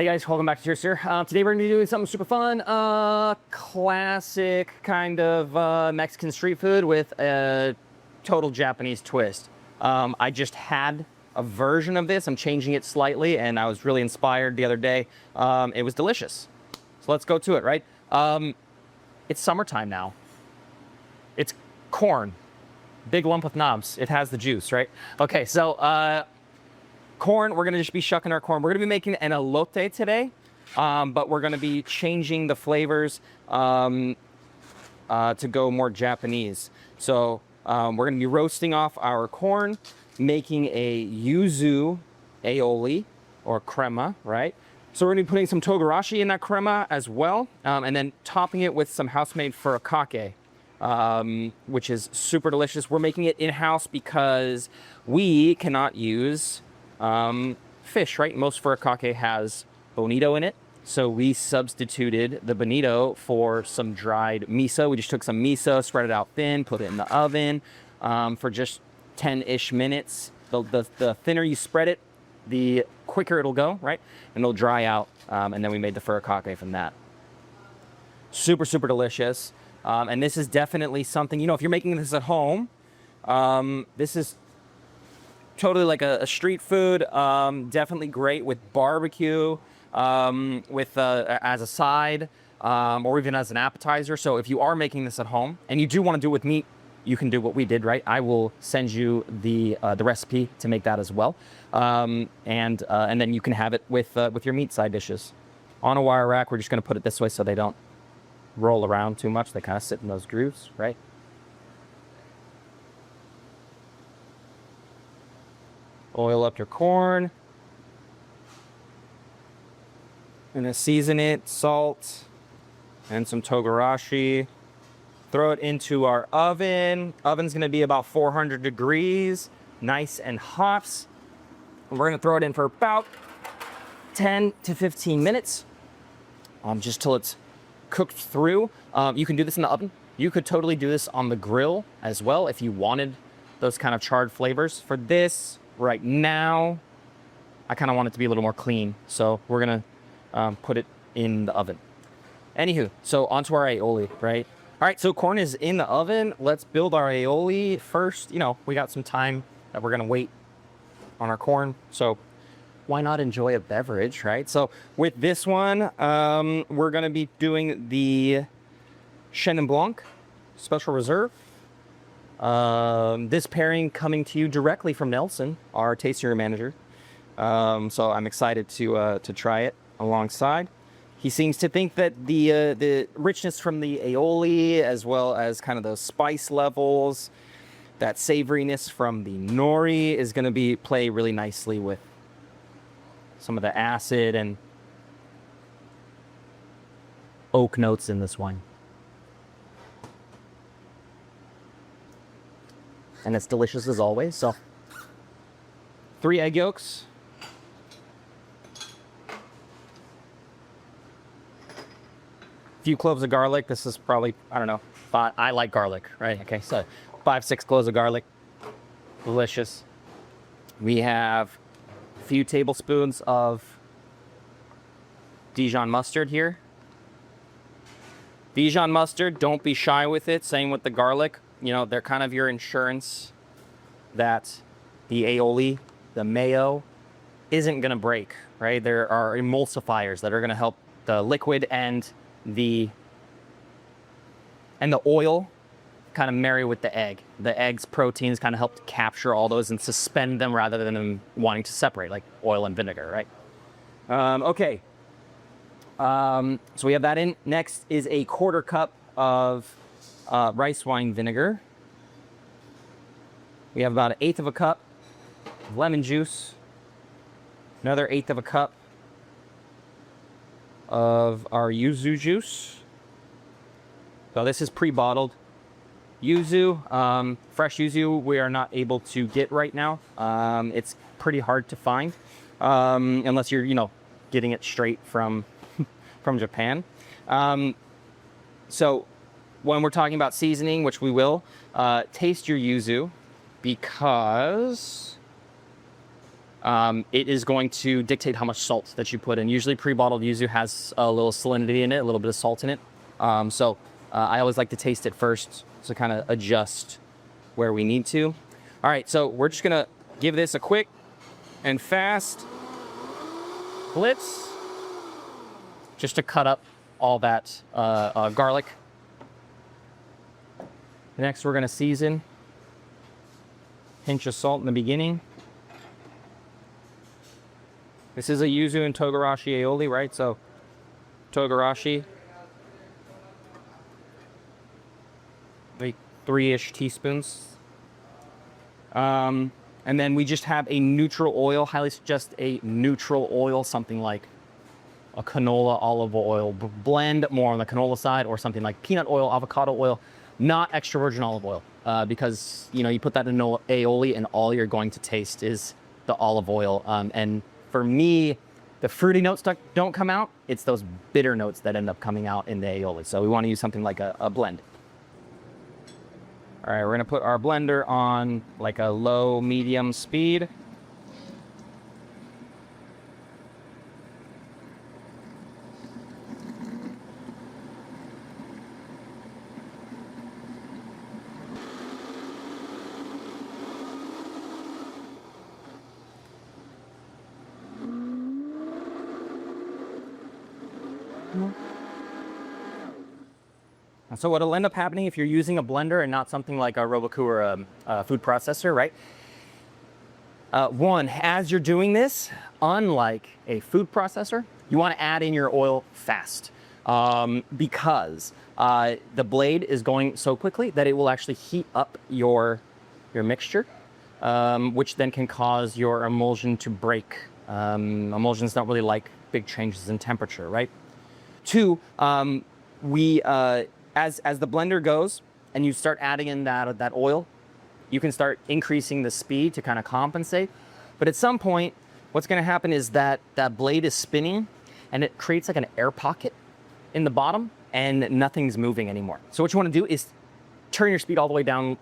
Hey guys, welcome back to Cheers here. Today we're gonna be doing something super fun. Classic kind of Mexican street food with a total Japanese twist. I just had a version of this. I'm changing it slightly and I was really inspired the other day. It was delicious. So let's go to it, right? It's summertime now. It's corn. Big lump with knobs. It has the juice, right? Okay, so corn, we're gonna just be shucking our corn. We're gonna be making an elote today, but we're gonna be changing the flavors to go more Japanese. So we're gonna be roasting off our corn, making a yuzu aioli or crema, right? So we're gonna be putting some togarashi in that crema as well, and then topping it with some house-made furikake. Which is super delicious. We're making it in-house because we cannot use fish, right? Most furikake has bonito in it. So we substituted the bonito for some dried miso. We just took some miso, spread it out thin, put it in the oven for just 10-ish minutes. The thinner you spread it, the quicker it'll go, right? And it'll dry out. And then we made the furikake from that. Super, super delicious. And this is definitely something, you know, if you're making this at home, this is totally like a street food, definitely great with barbecue, with as a side, or even as an appetizer. So if you are making this at home and you do want to do it with meat, you can do what we did, right? I will send you the recipe to make that as well, and then you can have it with your meat side dishes. On a wire rack, we're just going to put it this way so they don't roll around too much. They kind of sit in those grooves, right? Oil up your corn. And then season it, salt, and some togarashi. Throw it into our oven. Oven's gonna be about 400 degrees, nice and hot. And we're gonna throw it in for about 10 to 15 minutes, just till it's cooked through. You can do this in the oven. You could totally do this on the grill as well if you wanted those kind of charred flavors. For this right now, I kind of want it to be a little more clean, so we're gonna put it in the oven. Anywho, so onto our aioli, right? All right, so corn is in the oven. Let's build our aioli first. You know, we got some time that we're gonna wait on our corn, so why not enjoy a beverage, right? So with this one, we're gonna be doing the Chenin Blanc Special Reserve. This pairing coming to you directly from Nelson, our tasting room manager. So I'm excited to try it alongside. He seems to think that the richness from the aioli, as well as kind of those spice levels, that savoriness from the nori is gonna play really nicely with some of the acid and oak notes in this wine. And it's delicious as always. So 3 egg yolks. A few cloves of garlic. This is probably, I don't know, 5, I like garlic, right? Okay, so 5-6 cloves of garlic. Delicious. We have few tablespoons of Dijon mustard here. Dijon mustard, don't be shy with it. Same with the garlic. You know, they're kind of your insurance that the aioli, the mayo, isn't gonna break, right? There are emulsifiers that are gonna help the liquid and the oil kind of marry with the egg. The egg's proteins kind of help capture all those and suspend them rather than them wanting to separate, like oil and vinegar, right? Okay. So we have that in. Next is a 1/4 cup of rice wine vinegar. We have about 1/8 of a cup of lemon juice. Another 1/8 of a cup of our yuzu juice. So this is pre-bottled. Yuzu, fresh yuzu, we are not able to get right now. It's pretty hard to find, unless you're, you know, getting it straight from Japan. So when we're talking about seasoning, which we will, taste your yuzu, because it is going to dictate how much salt that you put in. Usually pre-bottled yuzu has a little salinity in it, a little bit of salt in it. I always like to taste it first to kind of adjust where we need to. All right, so we're just gonna give this a quick and fast blitz just to cut up all that garlic. Next, we're gonna season. Pinch of salt in the beginning. This is a yuzu and togarashi aioli, right? So togarashi, like 3-ish teaspoons. And then we just have a neutral oil. Highly suggest a neutral oil, something like a canola olive oil blend, more on the canola side, or something like peanut oil, avocado oil, not extra virgin olive oil, because you put that in aioli and all you're going to taste is the olive oil. And for me, the fruity notes don't come out. It's those bitter notes that end up coming out in the aioli. So we want to use something like a blend. All right, we're gonna put our blender on like a low, medium speed. So what'll end up happening if you're using a blender and not something like a Roku or a food processor, right? One, as you're doing this, unlike a food processor, you want to add in your oil fast, because the blade is going so quickly that it will actually heat up your mixture, which then can cause your emulsion to break. Emulsions don't really like big changes in temperature, right? Two, as the blender goes and you start adding in that oil, you can start increasing the speed to kind of compensate. But at some point, what's going to happen is that blade is spinning and it creates like an air pocket in the bottom and nothing's moving anymore. So what you want to do is turn your speed all the way down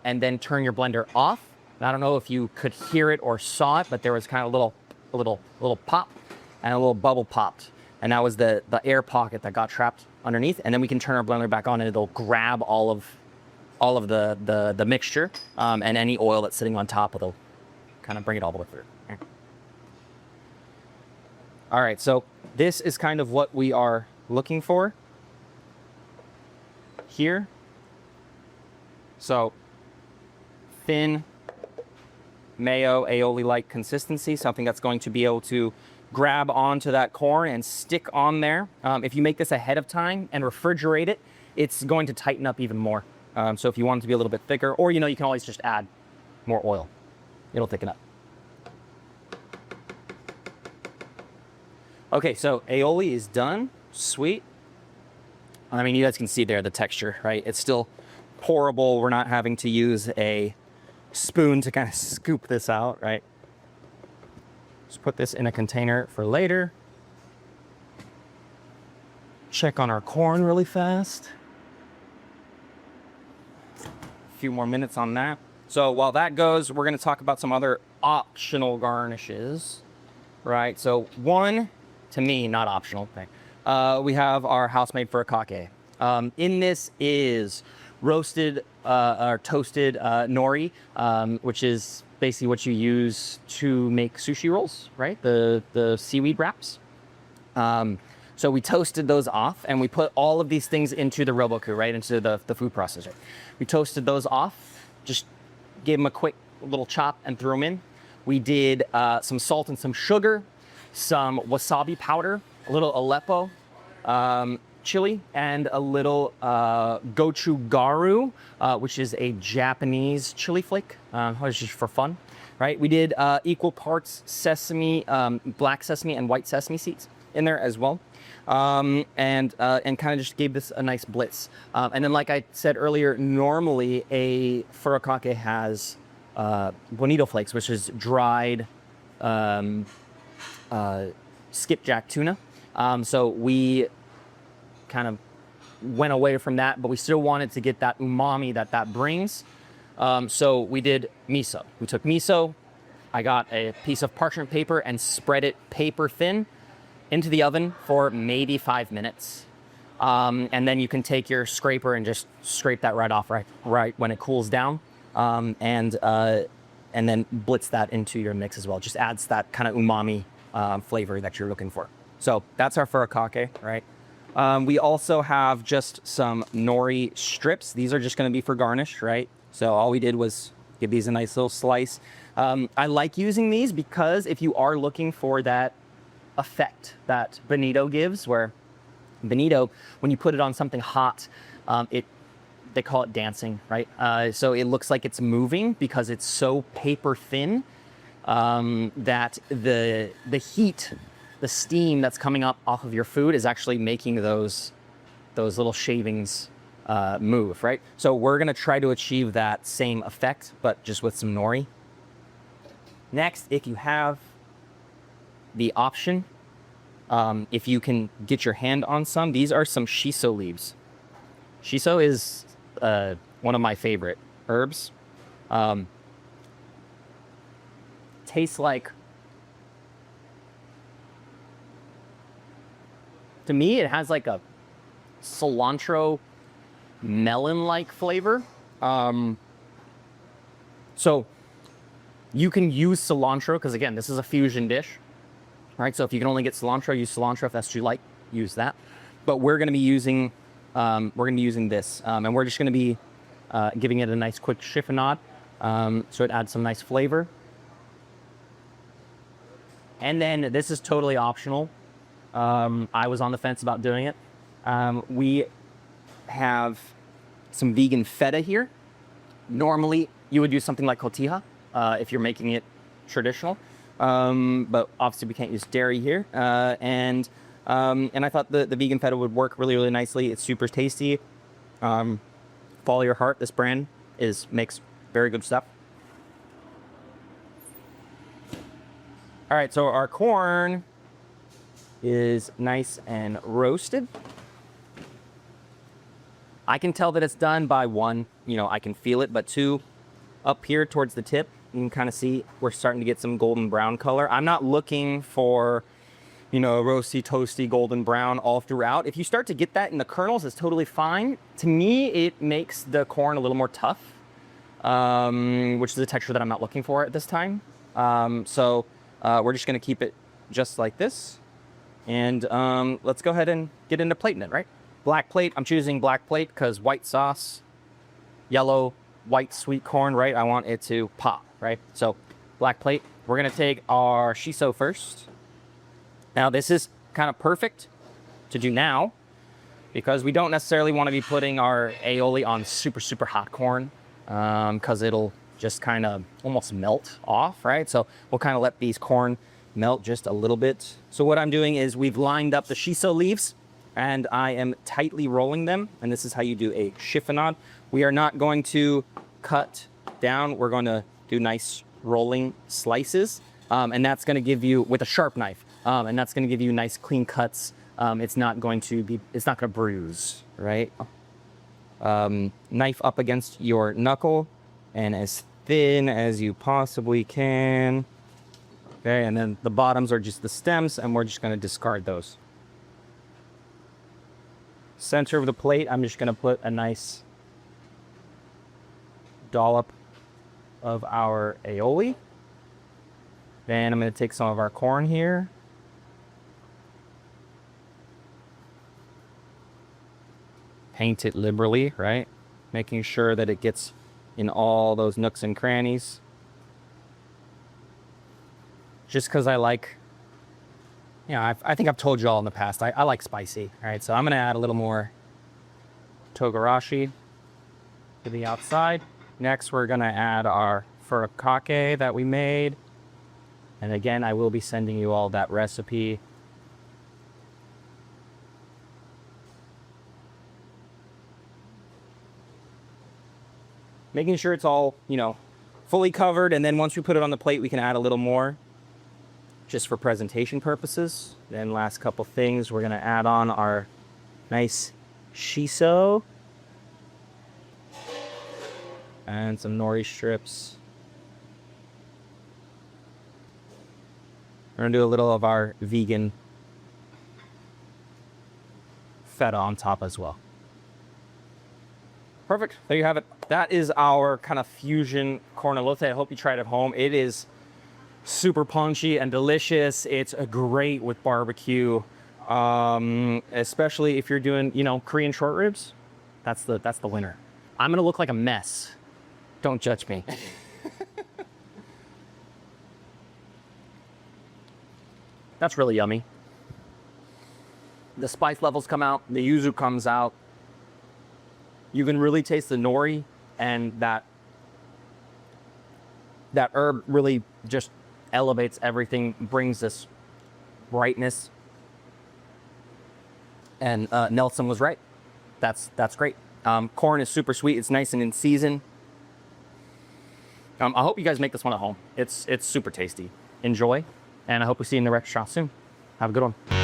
and then turn your blender off. And I don't know if you could hear it or saw it, but there was kind of a little pop and a little bubble popped. And that was the air pocket that got trapped underneath. And then we can turn our blender back on and it'll grab all of the mixture, and any oil that's sitting on top, it'll kind of bring it all the way through. All right, so this is kind of what we are looking for here. So thin mayo aioli-like consistency, something that's going to be able to grab onto that corn and stick on there. If you make this ahead of time and refrigerate it, it's going to tighten up even more. So if you want it to be a little bit thicker, or you can always just add more oil. It'll thicken up. Okay, so aioli is done. Sweet. I mean, you guys can see there the texture, right? It's still pourable. We're not having to use a spoon to kind of scoop this out, right? Just put this in a container for later. Check on our corn really fast. A few more minutes on that. So while that goes, we're going to talk about some other optional garnishes, right? So one, to me, not optional thing. We have our house-made furikake. In this is roasted or toasted nori, which is basically what you use to make sushi rolls, right? The seaweed wraps. So we toasted those off and we put all of these things into the Roku, right? Into the food processor. We toasted those off, just gave them a quick little chop and threw them in. We did some salt and some sugar, some wasabi powder, a little Aleppo chili, and a little gochugaru, which is a Japanese chili flake, just for fun, right? We did equal parts sesame, black sesame and white sesame seeds in there as well, and kind of just gave this a nice blitz. And then, like I said earlier, normally a furikake has bonito flakes, which is dried skipjack tuna. So we kind of went away from that, but we still wanted to get that umami that brings. So we did miso. We took miso, I got a piece of parchment paper and spread it paper thin into the oven for maybe 5 minutes. And then you can take your scraper and just scrape that right off right when it cools down. And then blitz that into your mix as well. Just adds that kind of umami flavor that you're looking for. So that's our furikake, right? We also have just some nori strips. These are just going to be for garnish, right? So all we did was give these a nice little slice. I like using these because if you are looking for that effect that bonito gives, where bonito, when you put it on something hot, they call it dancing, right? So it looks like it's moving because it's so paper thin that the heat, the steam that's coming up off of your food is actually making those little shavings move, right? So we're gonna try to achieve that same effect, but just with some nori. Next, if you have the option, if you can get your hand on some, these are some shiso leaves. Shiso is one of my favorite herbs. Tastes like, to me, it has like a cilantro melon-like flavor. So you can use cilantro because, again, this is a fusion dish, right? So if you can only get cilantro, use cilantro. If that's what you like, use that. But we're going to be using this, and we're just going to be giving it a nice quick chiffonade, so it adds some nice flavor. And then this is totally optional. I was on the fence about doing it. We have some vegan feta here. Normally, you would use something like cotija if you're making it traditional, but obviously we can't use dairy here. And I thought the vegan feta would work really, really nicely. It's super tasty. Follow your heart. This brand makes very good stuff. All right, so our corn is nice and roasted. I can tell that it's done by one, I can feel it, but two, up here towards the tip, you can kind of see we're starting to get some golden brown color. I'm not looking for, roasty, toasty, golden brown all throughout. If you start to get that in the kernels, it's totally fine. To me, it makes the corn a little more tough, which is a texture that I'm not looking for at this time. So we're just gonna keep it just like this. And let's go ahead and get into plating it, right? Black plate, I'm choosing black plate because white sauce, yellow, white sweet corn, right? I want it to pop, right? So black plate. We're gonna take our shiso first. Now this is kind of perfect to do now because we don't necessarily want to be putting our aioli on super, super hot corn because it'll just kind of almost melt off, right? So we'll kind of let these corn melt just a little bit. So what I'm doing is we've lined up the shiso leaves and I am tightly rolling them. And this is how you do a chiffonade. We are not going to cut down. We're going to do nice rolling slices. And that's going to give you, with a sharp knife, and that's going to give you nice clean cuts. It's not going to bruise, right? Knife up against your knuckle and as thin as you possibly can. Okay, and then the bottoms are just the stems, and we're just going to discard those. Center of the plate, I'm just going to put a nice dollop of our aioli. Then I'm going to take some of our corn here. Paint it liberally, right? Making sure that it gets in all those nooks and crannies. Just because I like, I think I've told you all in the past, I like spicy, all right? So I'm going to add a little more togarashi to the outside. Next, we're going to add our furikake that we made. And again, I will be sending you all that recipe. Making sure it's all, fully covered. And then once we put it on the plate, we can add a little more just for presentation purposes. Then last couple things, we're going to add on our nice shiso and some nori strips. We're gonna do a little of our vegan feta on top as well. Perfect, there you have it. That is our kind of fusion corn elote. I hope you try it at home. It is super punchy and delicious. It's great with barbecue, especially if you're doing, you know, Korean short ribs. That's the winner. I'm gonna look like a mess. Don't judge me. That's really yummy. The spice levels come out, the yuzu comes out. You can really taste the nori, and that herb really just elevates everything, brings this brightness. And Nelson was right. That's great. Corn is super sweet. It's nice and in season. I hope you guys make this one at home. It's super tasty. Enjoy, and I hope we see you in the restaurant soon. Have a good one.